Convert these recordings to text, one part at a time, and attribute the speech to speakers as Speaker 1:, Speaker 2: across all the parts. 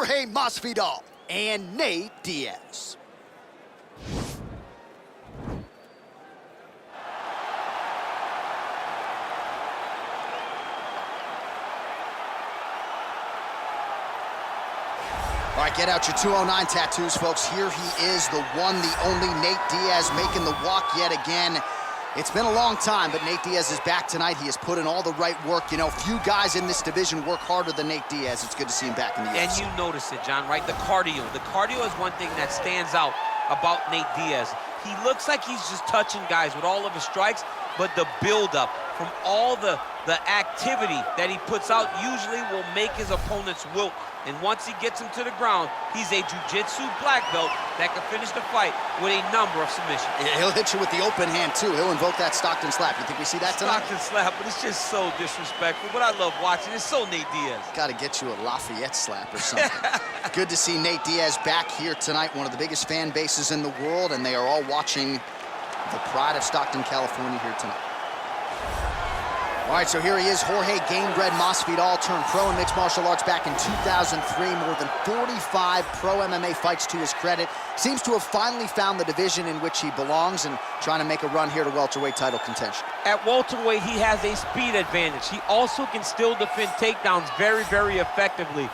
Speaker 1: Jorge Masvidal and Nate Diaz. All right, get out your 209 tattoos, folks. Here he is, the one, the only Nate Diaz, making the walk yet again. It's been a long time, but Nate Diaz is back tonight. He has put in all the right work. You know, few guys in this division work harder than Nate Diaz. It's good to see him back in the UFC.
Speaker 2: And you notice it, John, right? The cardio. The cardio is one thing that stands out about Nate Diaz. He looks like he's just touching guys with all of his strikes, but the buildup from all the activity that he puts out usually will make his opponents wilt. And once he gets him to the ground, he's a jiu-jitsu black belt that can finish the fight with a number of submissions.
Speaker 1: Yeah, he'll hit you with the open hand, too. He'll invoke that Stockton slap. You think we see that tonight?
Speaker 2: Stockton slap, but it's just so disrespectful. But I love watching. It's so Nate Diaz.
Speaker 1: Got to get you a Lafayette slap or something. Good to see Nate Diaz back here tonight, one of the biggest fan bases in the world, and they are all watching the pride of Stockton, California here tonight. All right, so here he is, Jorge Gamebred Masvidal, turned pro in mixed martial arts back in 2003. More than 45 pro MMA fights to his credit. Seems to have finally found the division in which he belongs and trying to make a run here to welterweight title contention.
Speaker 2: At welterweight, he has a speed advantage. He also can still defend takedowns very, very effectively.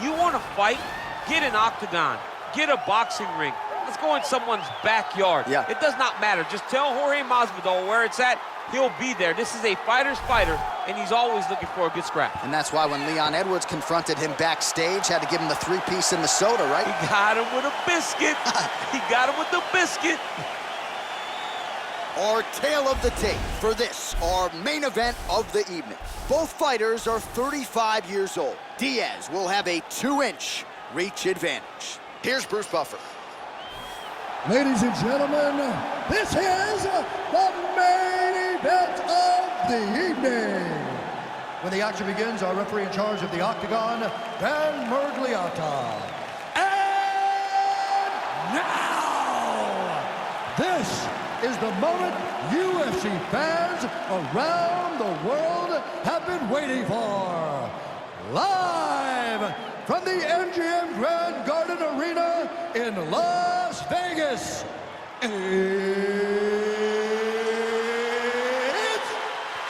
Speaker 2: You want to fight? Get an octagon. Get a boxing ring. Let's go in someone's backyard.
Speaker 1: Yeah.
Speaker 2: It does not matter. Just tell Jorge Masvidal where it's at. He'll be there. This is a fighter's fighter, and he's always looking for a good scrap.
Speaker 1: And that's why when Leon Edwards confronted him backstage, had to give him the three-piece in the soda, right?
Speaker 2: He got him with a biscuit. He got him with the biscuit.
Speaker 1: Our tale of the tape for this, our main event of the evening. Both fighters are 35 years old. Diaz will have a 2-inch reach advantage. Here's Bruce Buffer.
Speaker 3: Ladies and gentlemen, this is the main event of the evening. When the action begins, our referee in charge of the Octagon, Dan Mergliata. And now, this is the moment UFC fans around the world have been waiting for. Live from the MGM Grand Garden Arena in Las Vegas, it's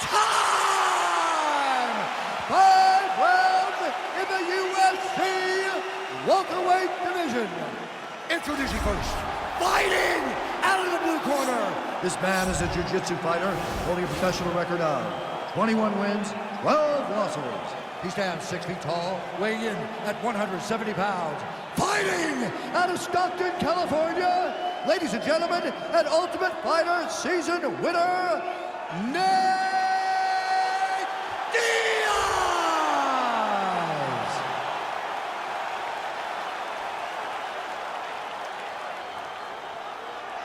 Speaker 3: time! 5 rounds in the UFC welterweight division. Introducing first, fighting out of the blue corner. This man is a jiu-jitsu fighter holding a professional record of 21 wins, 12 losses. He stands 6 feet tall, weighing in at 170 pounds. Fighting out of Stockton, California, ladies and gentlemen, an Ultimate Fighter season winner, Nate Diaz!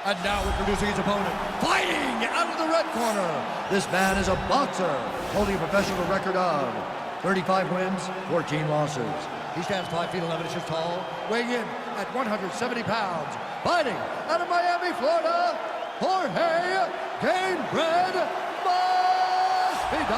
Speaker 3: And now introducing his opponent, fighting out of the red corner. This man is a boxer, holding a professional record of 35 wins, 14 losses. He stands 5 feet 11 inches tall, weighing in at 170 pounds. Fighting out of Miami, Florida, Jorge Gamebred Masvidal.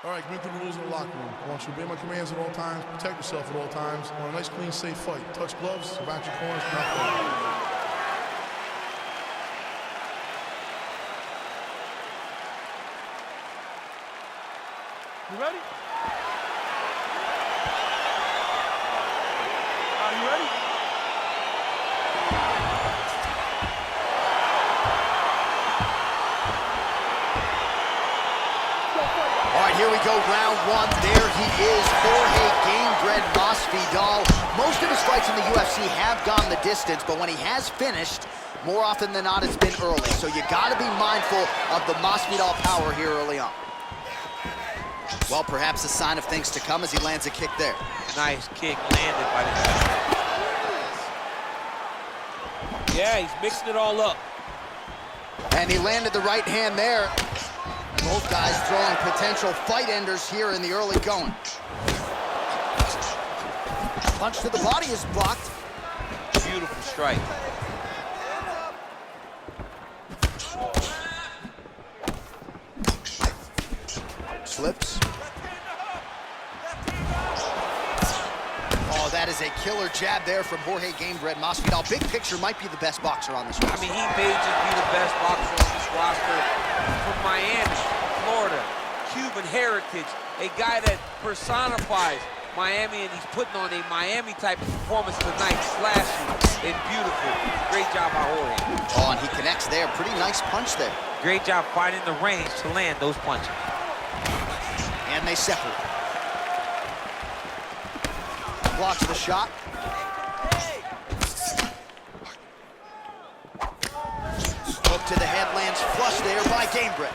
Speaker 4: All right, commit to the rules in the locker room. I want you to obey my commands at all times, protect yourself at all times. I want a nice, clean, safe fight. Touch gloves, around your corners, not fight. You ready? Are you ready?
Speaker 1: All right, here we go, round one. There he is, Jorge Gamebred Masvidal. Most of his fights in the UFC have gone the distance, but when he has finished, more often than not, it's been early. So you gotta be mindful of the Masvidal power here early on. Well, perhaps a sign of things to come as he lands a kick there.
Speaker 2: Nice kick landed by the... Yeah, he's mixing it all up.
Speaker 1: And he landed the right hand there. Both guys throwing potential fight enders here in the early going. Punch to the body is blocked.
Speaker 2: Beautiful strike.
Speaker 1: flips. Oh, that is a killer jab there from Jorge Gamebred Masvidal. Big picture, might be the best boxer on this roster.
Speaker 2: I mean, he may just be the best boxer on this roster. From Miami, Florida, Cuban heritage, a guy that personifies Miami, and he's putting on a Miami type of performance tonight, slashing and beautiful. Great job by Jorge.
Speaker 1: Oh, and he connects there. Pretty nice punch there.
Speaker 2: Great job finding the range to land those punches.
Speaker 1: And they separate. Blocks the shot. Hook to the head, lands flush there by Gamebred.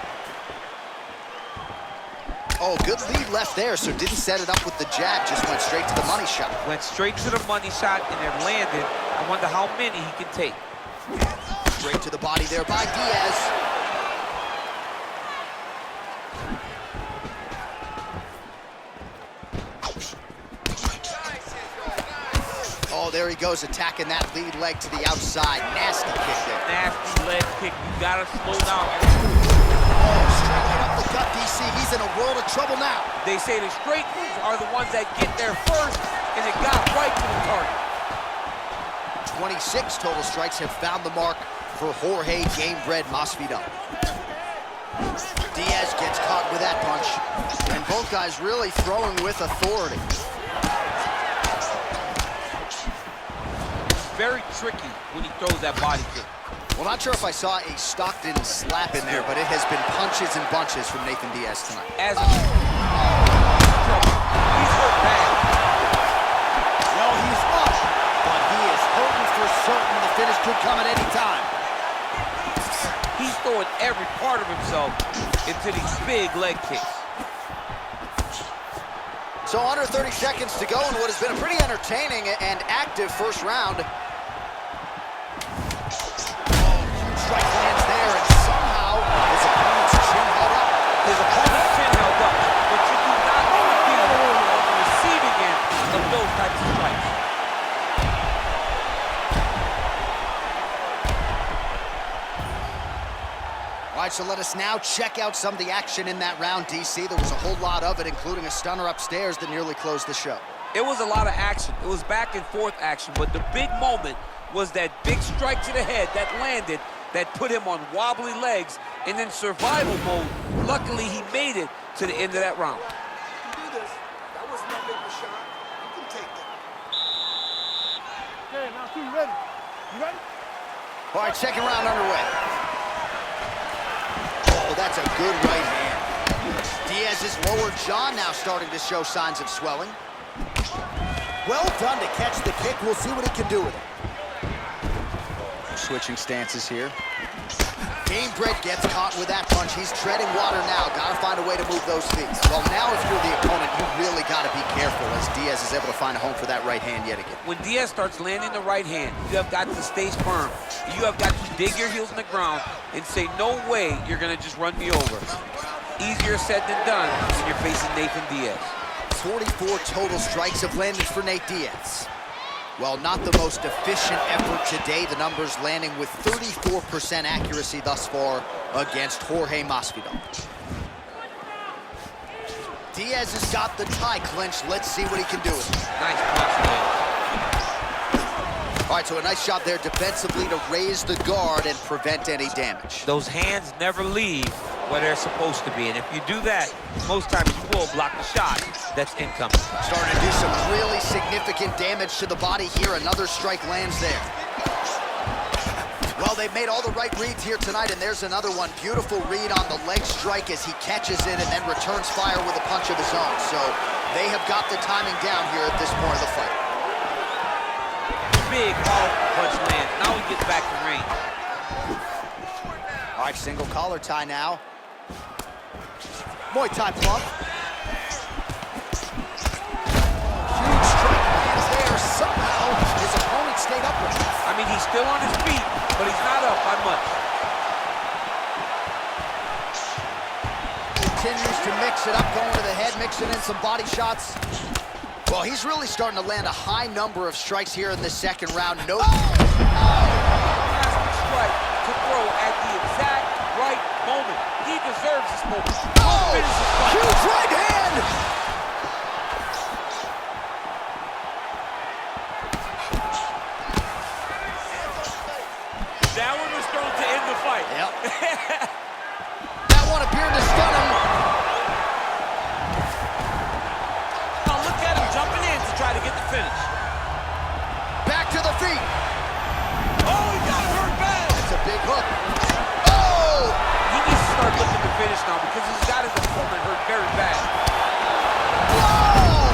Speaker 1: Oh, good lead left there, so didn't set it up with the jab, just went straight to the money shot.
Speaker 2: Went straight to the money shot and it landed. I wonder how many he can take.
Speaker 1: Straight to the body there by Diaz. Oh, there he goes, attacking that lead leg to the outside. Nasty kick there.
Speaker 2: Nasty leg kick. You gotta slow down.
Speaker 1: Oh, straight right up the gut, DC. He's in a world of trouble now.
Speaker 2: They say the straight moves are the ones that get there first, and it got right to the target.
Speaker 1: 26 total strikes have found the mark for Jorge Gamebred Masvidal. Diaz gets caught with that punch, and both guys really throwing with authority.
Speaker 2: Very tricky when he throws that body kick.
Speaker 1: Well, not sure if I saw a Stockton slap in there, but it has been punches and bunches from Nathan Diaz tonight.
Speaker 2: As a... He's hurt bad.
Speaker 1: No, he's up, but he is hurting for certain. The finish could come at any time.
Speaker 2: He's throwing every part of himself into these big leg kicks.
Speaker 1: So under 30 seconds to go in what has been a pretty entertaining and active first round. Strike lands there, and somehow his opponent's chin held up.
Speaker 2: His opponent's chin held up, but you do not want to be on the receiving end of those types of strikes.
Speaker 1: All right, so let us now check out some of the action in that round, DC. There was a whole lot of it, including a stunner upstairs that nearly closed the show.
Speaker 2: It was a lot of action. It was back and forth action, but the big moment was that big strike to the head that landed, that put him on wobbly legs, and in survival mode, luckily he made it to the end of that round.
Speaker 5: You can do this. That wasn't that big of a shot. You can take that.
Speaker 3: Okay, now two, you ready? You ready?
Speaker 1: All right, second round underway. Oh, that's a good right hand. Diaz's lower jaw now starting to show signs of swelling. Well done to catch the kick. We'll see what he can do with it. Switching stances here. Gamebred gets caught with that punch. He's treading water now. Got to find a way to move those feet. Well, now if you're the opponent, you really got to be careful as Diaz is able to find a home for that right hand yet again.
Speaker 2: When Diaz starts landing the right hand, you have got to stay firm. You have got to dig your heels in the ground and say, no way you're going to just run me over. Easier said than done when you're facing Nathan Diaz.
Speaker 1: 44 total strikes have landed for Nate Diaz. Well, not the most efficient effort today. The numbers landing with 34% accuracy thus far against Jorge Masvidal. Diaz has got the tie clinched. Let's see what he can do with it.
Speaker 2: Nice punch, man.
Speaker 1: All right, so a nice shot there defensively to raise the guard and prevent any damage.
Speaker 2: Those hands never leave where they're supposed to be, and if you do that, most times you will block the shot that's incoming.
Speaker 1: Starting to do some really significant damage to the body here. Another strike lands there. Well, they've made all the right reads here tonight, and there's another one. Beautiful read on the leg strike as he catches it and then returns fire with a punch of his own. So they have got the timing down here at this point of the fight.
Speaker 2: Big powerful punch land. Now he gets back to range.
Speaker 1: All right, single collar tie now. Muay Thai plug. Huge strike lands there. Somehow his opponent stayed upright.
Speaker 2: I mean, he's still on his feet, but he's not up by much.
Speaker 1: Continues to mix it up, going to the head, mixing in some body shots. Well, he's really starting to land a high number of strikes here in the second round. No.
Speaker 2: Nasty strike to throw at the exact right moment. He deserves this moment.
Speaker 1: Oh, huge Diaz right hand!
Speaker 2: That one was thrown to end the fight.
Speaker 1: Yep. That one appeared to stun him.
Speaker 2: Now look at him jumping in to try to get the finish.
Speaker 1: Back to the feet.
Speaker 2: Oh, he got hurt bad.
Speaker 1: That's a big hook. Oh!
Speaker 2: He needs to start looking to finish now because he's got his opponent hurt very bad.
Speaker 1: Whoa!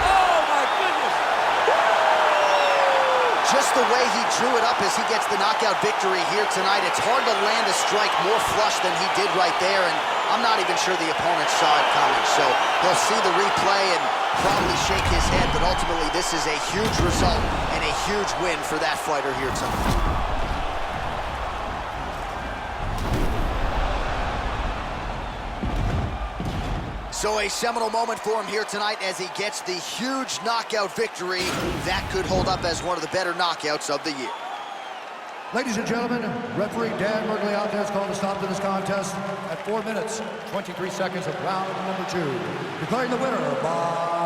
Speaker 2: Oh, my goodness.
Speaker 1: Just the way he drew it up as he gets the knockout victory here tonight, it's hard to land a strike more flush than he did right there, and I'm not even sure the opponent saw it coming. So he'll see the replay and probably shake his head, but ultimately this is a huge result and a huge win for that fighter here tonight. So a seminal moment for him here tonight as he gets the huge knockout victory. That could hold up as one of the better knockouts of the year.
Speaker 3: Ladies and gentlemen, referee Dan Mergliotta has called a stop to this contest at 4 minutes, 23 seconds of round number 2. Declaring the winner by